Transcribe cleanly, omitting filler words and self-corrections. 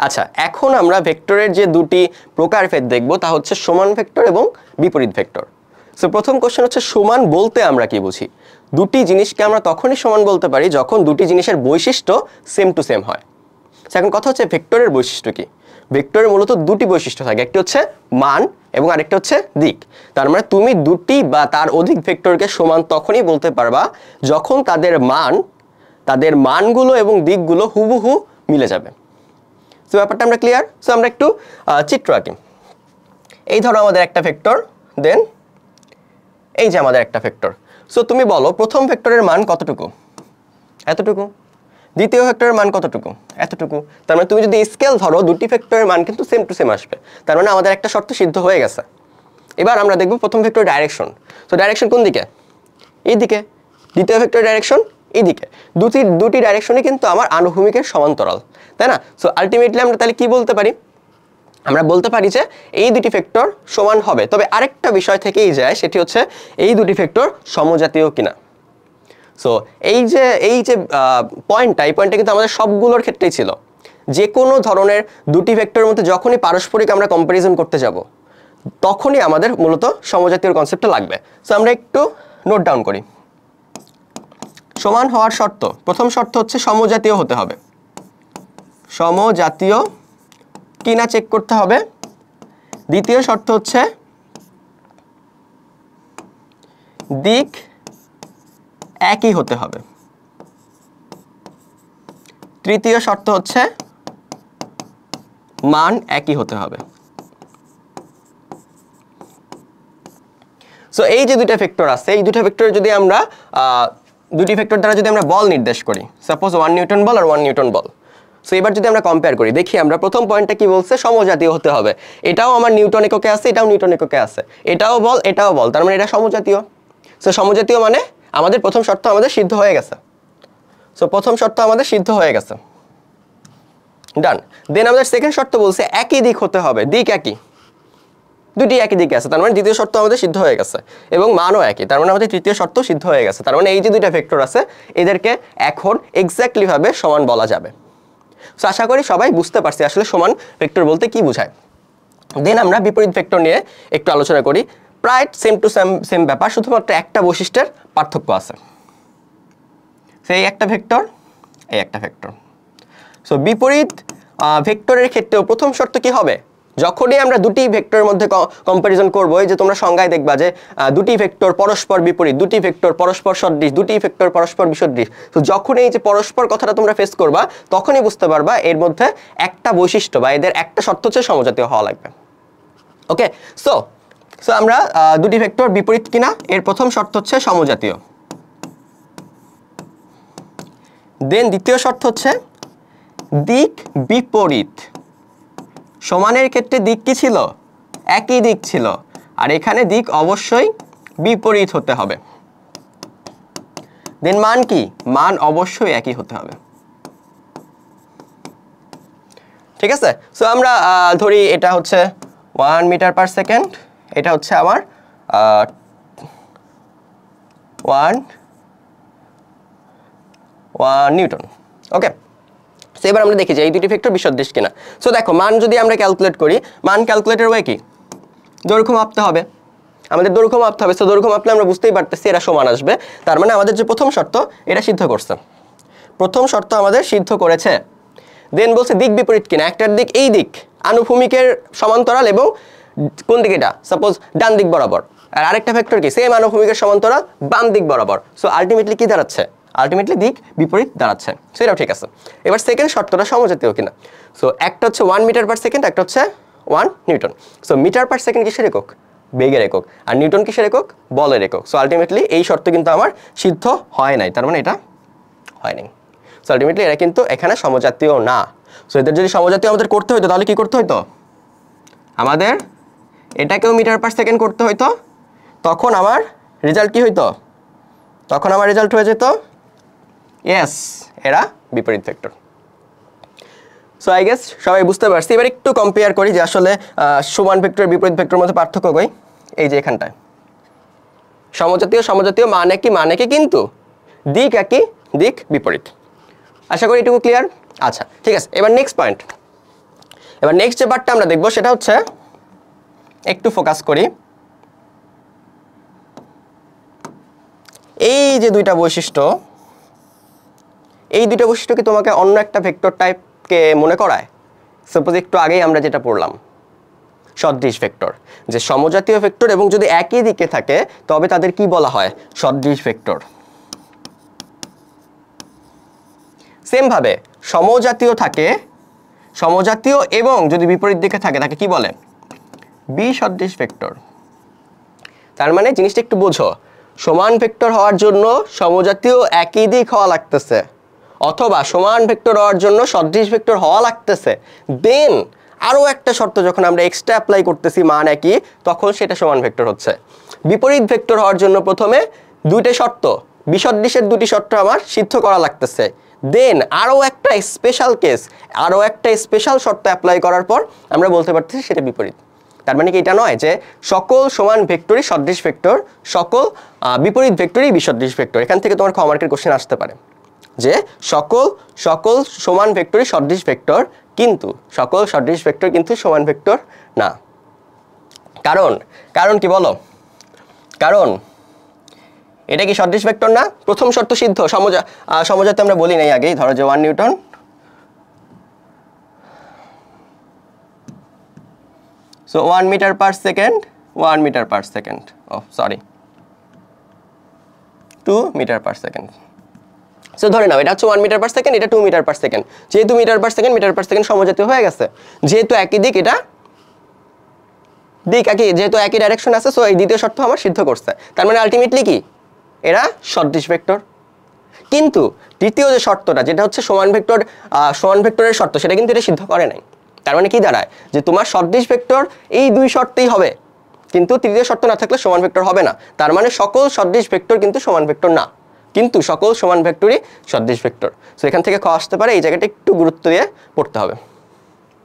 আচ্ছা, এখন আমরা ভেক্টরের যে দুটি প্রকারভেদ দেখব তা হচ্ছে সমান ভেক্টর এবং বিপরীত ভেক্টর। সো প্রথম কোশ্চেন হচ্ছে সমান বলতে আমরা কি বুঝি? দুটি জিনিসকে আমরা তখনই সমান বলতে পারি যখন দুটি জিনিসের বৈশিষ্ট্য সেম টু সেম হয়। এখন কথা হচ্ছে ভেক্টরের বৈশিষ্ট্য কি? ভেক্টরের মূলত দুটি বৈশিষ্ট্য থাকে, একটি হচ্ছে মান এবং আরেকটা হচ্ছে দিক। তার মানে তুমি দুটি বা তার অধিক ভেক্টরকে সমান তখনই বলতে পারবা যখন তাদের মানগুলো এবং দিকগুলো হুবহু মিলে যাবে। সো ব্যাপারটা আমরা ক্লিয়ার? সো আমরা একটু চিত্র আঁকি। এই ধরো আমাদের একটা ভেক্টর, দেন এই যে আমাদের একটা ভেক্টর। সো তুমি বলো প্রথম ভেক্টরের মান কতটুকু? এতটুকু। দ্বিতীয় ভেক্টরের মান কতটুকু? এতটুকু। তার মানে তুমি যদি স্কেল ধরো দুটি ভেক্টরের মান কিন্তু সেম টু সেম আসবে। তার মানে আমাদের একটা শর্ত সিদ্ধ হয়ে গেছে। এবার আমরা দেখব প্রথম ভেক্টরের ডাইরেকশন। সো ডাইরেকশন কোন দিকে? এই দিকে। দ্বিতীয় ভেক্টরের ডাইরেকশন এই দিকে। দুটি ডাইরেকশনই কিন্তু আমার আনুভূমিকের সমান্তরাল, তাই না? সো আলটিমেটলি আমরা তাহলে কি বলতে পারি? আমরা বলতে পারি যে এই দুটি ভেক্টর সমান হবে। তবে আরেকটা বিষয় থেকেই যায়, সেটি হচ্ছে এই দুটি ভেক্টর সমজাতীয় কিনা। সো এই যে পয়েন্টটা কিন্তু আমাদের সবগুলোর ক্ষেত্রেই ছিল। যে কোনো ধরনের দুটি ভেক্টরের মধ্যে যখনই পারস্পরিক আমরা কম্পারিজন করতে যাব তখনই আমাদের মূলত সমজাতীয় কনসেপ্টটা লাগবে। সো আমরা একটু নোট ডাউন করি। সমান হওয়ার শর্ত, প্রথম শর্ত হচ্ছে সমজাতীয় হতে হবে। সমজাতীয় কিনা চেক করতে হবে। দ্বিতীয় শর্ত হচ্ছে দিক একই হতে হবে। তৃতীয় শর্ত হচ্ছে মান একই হতে হবে। সো এই যে দুইটা ভেক্টর আছে, এই দুইটা ভেক্টর যদি আমরা দুটি ভেক্টর দ্বারা যদি আমরা বল নির্দেশ করি, সাপোজ 1 নিউটন বল আর 1 নিউটন বল। সো এবার যদি আমরা কম্পেয়ার করি, দেখি আমরা প্রথম পয়েন্টটা কি বলছে? সমজাতীয় হতে হবে। এটাও আমার নিউটন এককে আছে, এটাও নিউটন এককে আছে, এটাও বল এটাও বল, তার মানে এটা সমজাতীয়। সো সমজাতীয় মানে আমাদের প্রথম শর্ত আমাদের সিদ্ধ হয়ে গেছে। সো প্রথম শর্ত আমাদের সিদ্ধ হয়ে গেছে, ডান। দেন আমাদের সেকেন্ড শর্ত বলছে একই দিক হতে হবে। দিক একই, দুটি একই দিকে আছে, তার মানে দ্বিতীয় শর্ত আমাদের সিদ্ধ হয়ে গেছে এবং মানও একই, তার মানে আমাদের তৃতীয় শর্ত সিদ্ধ হয়ে গেছে। তার মানে এই যে দুইটা ভেক্টর আছে এদেরকে এখন এক্স্যাক্টলি ভাবে সমান বলা যাবে। সো আশা করি সবাই বুঝতে পারছি আসলে সমান ভেক্টর বলতে কি বোঝায়। দেন আমরা বিপরীত ভেক্টর নিয়ে একটু আলোচনা করি। প্রায় সেম টু সেম ব্যাপার, শুধুমাত্র একটা বৈশিষ্ট্যের পার্থক্য আছে। সেই একটা ভেক্টর, এই একটা ভেক্টর। সো বিপরীত ভেক্টরের ক্ষেত্রেও প্রথম শর্ত কি হবে? যখনই আমরা দুটি ভেক্টরের মধ্যে কম্পারিজন করব, এই যে তোমরা সংজ্ঞায় দেখবা যে দুটি ভেক্টর পরস্পর বিপরীত, দুটি ভেক্টর পরস্পর সদৃশ, দুটি ভেক্টর পরস্পর বিসদৃশ। তো যখন এই যে পরস্পর কথাটা তোমরা ফেস করবা তখনই বুঝতে পারবা এর মধ্যে একটা বৈশিষ্ট্য বা এদের একটা শর্ত হচ্ছে সমজাতীয় হওয়া লাগবে। ওকে, সো আমরা দুটি ভেক্টর বিপরীত কিনা এর প্রথম শর্ত হচ্ছে সমজাতীয়। দেন দ্বিতীয় শর্ত হচ্ছে দিক বিপরীত। সমানের ক্ষেত্রে দিক কি ছিল? একই দিক ছিল, আর এখানে দিক অবশ্যই বিপরীত হতে হবে। দেন মান কি? মান অবশ্যই একই হতে হবে। ঠিক আছে? সো আমরা ধরি এটা হচ্ছে 1 মিটার পার সেকেন্ড, এটা হচ্ছে আমার 1 নিউটন। ওকে, সো এবার আমরা দেখি যে এই দুটি ভেক্টর বিসদৃশ কিনা। সো দেখো মান যদি আমরা ক্যালকুলেট করি, মান ক্যালকুলেটের ওয়ে কি? দৈর্ঘ্য মাপতে হবে, আমাদের দৈর্ঘ্য মাপতে হবে। সো দৈর্ঘ্য মাপলে আমরা বুঝতেই পারতেছি এরা সমান আসবে। তার মানে আমাদের যে প্রথম শর্ত এটা সিদ্ধ করছে, প্রথম শর্ত আমাদের সিদ্ধ করেছে। দেন বলছে দিক বিপরীত কিনা। একটার দিক এই দিক আনুভূমিকের সমান্তরাল এবং কোন দিক? এটা সাপোজ ডান দিক বরাবর। আর আরেকটা ভেক্টর কি? সেম আনুভূমিকের সমান্তরাল বাম দিক বরাবর। সো আলটিমেটলি কি দাঁড়াচ্ছে? আলটিমেটলি দিক বিপরীত দাঁড়াচ্ছে। সেটাও ঠিক আছে। এবার সেকেন্ড শর্তটা সমজাতীয় কিনা। সো একটা হচ্ছে 1 মিটার পার সেকেন্ড, একটা হচ্ছে 1 newton. So metre per second কিসের একক? বেগের একক। আর নিউটন কিসের একক? বলের একক। সো আলটিমেটলি এই শর্ত কিন্তু আমার সিদ্ধ হয় নাই, তার মানে এটা হয় নাই। সো আলটিমেটলি এরা কিন্তু এখানে সমজাতীয় না। সো এদের যদি সমজাতীয় আমাদের করতে হতো তাহলে কি করতে হতো? আমাদের এটাকেও মিটার পার সেকেন্ড করতে হতো। তখন আমার রেজাল্ট কি হইতো? তখন আমার রেজাল্ট হয়ে যেত ইয়েস, এরা বিপরীত ভেক্টর। সো আই গেস সবাই বুঝতে পারছি। এবার একটু কম্পেয়ার করি যে আসলে সমান ভেক্টর বিপরীত ভেক্টরের মধ্যে পার্থক্য কই। এই যে এখানটায় সমজাতীয় মান একই কিন্তু দিক একই, দিক বিপরীত। আশা করি এটুকু ক্লিয়ার। আচ্ছা ঠিক আছে, এবার নেক্সট পয়েন্ট। এবার নেক্সট যে পার্টটা আমরা দেখব সেটা হচ্ছে, একটু ফোকাস করি, এই যে দুইটা বৈশিষ্ট্য, এই দুইটা বৈশিষ্ট্য কি তোমাকে অন্য একটা ভেক্টর টাইপকে মনে করায়? সাপোজ একটু আগেই আমরা যেটা পড়লাম সদৃশ ভেক্টর, যে সমজাতীয় ভেক্টর এবং যদি একই দিকে থাকে তবে তাদের কি বলা হয়? সদৃশ ভেক্টর। সেম ভাবে সমজাতীয় থাকে, সমজাতীয় এবং যদি বিপরীত দিকে থাকে তাকে কি বলে? বিসদৃশ ভেক্টর। তার মানে জিনিসটা একটু বোঝো, সমান ভেক্টর হওয়ার জন্য সমজাতীয় একই দিক হওয়া লাগতেছে, অথবা সমান ভেক্টর হওয়ার জন্য সদৃশ ভেক্টর হওয়া লাগতেছে, দেন আরও একটা শর্ত যখন আমরা এক্সট্রা অ্যাপ্লাই করতেছি মান একই, তখন সেটা সমান ভেক্টর হচ্ছে। বিপরীত ভেক্টর হওয়ার জন্য প্রথমে দুইটা শর্ত, বিসদৃশের দুটি শর্ত আমার সিদ্ধ করা লাগতেছে, দেন আরও একটা স্পেশাল কেস, আরও একটা স্পেশাল শর্ত অ্যাপ্লাই করার পর আমরা বলতে পারতেছি সেটা বিপরীত। তার মানে কি এটা নয় যে সকল সমান ভেক্টরই সদৃশ ভেক্টর, সকল বিপরীত ভেক্টরই বিসদৃশ ভেক্টর। এখান থেকে তোমার কমার্কের কোশ্চেন আসতে পারে যে সকল সমান ভেক্টরই সদৃশ ভেক্টর, কিন্তু সকল সদৃশ ভেক্টর কিন্তু সমান ভেক্টর না। কারণ কি বলো? কারণ এটা কি সদৃশ ভেক্টর না? প্রথম শর্ত সিদ্ধ, সমজাতীয় আমরা বলি নাই আগেই, ধরো যে 1 Newton, so 1 meter per second, 1 meter per second, oh sorry 2 meter per second। So ধরে নাও এটা হচ্ছে 1 মিটার পার সেকেন্ড, এটা 2 মিটার পার সেকেন্ড। যেহেতু মিটার পার সেকেন্ড সমজাতীয় হয়ে গেছে, যেহেতু একই দিক, এটা দিক একই, যেহেতু একই ডাইরেকশন আছে, সো এই দ্বিতীয় শর্ত আমার সিদ্ধ করছে। তার মানে আলটিমেটলি কি এরা সদৃশ ভেক্টর। কিন্তু তৃতীয় যে শর্তটা, যেটা হচ্ছে সমান ভেক্টরের শর্ত, সেটা কিন্তু এটা সিদ্ধ করে নাই। তার মানে কি দাঁড়ায় যে তোমার সদৃশ ভেক্টর এই দুই শর্তেই হবে, কিন্তু তৃতীয় শর্ত না থাকলে সমান ভেক্টর হবে না। তার মানে সকল সদৃশ ভেক্টর কিন্তু সমান ভেক্টর না, কিন্তু সকল সমান ভেক্টরই সদৃশ ভেক্টর। সো এখান থেকে ক আসতে পারে, এই জায়গাটা একটু গুরুত্ব দিয়ে পড়তে হবে।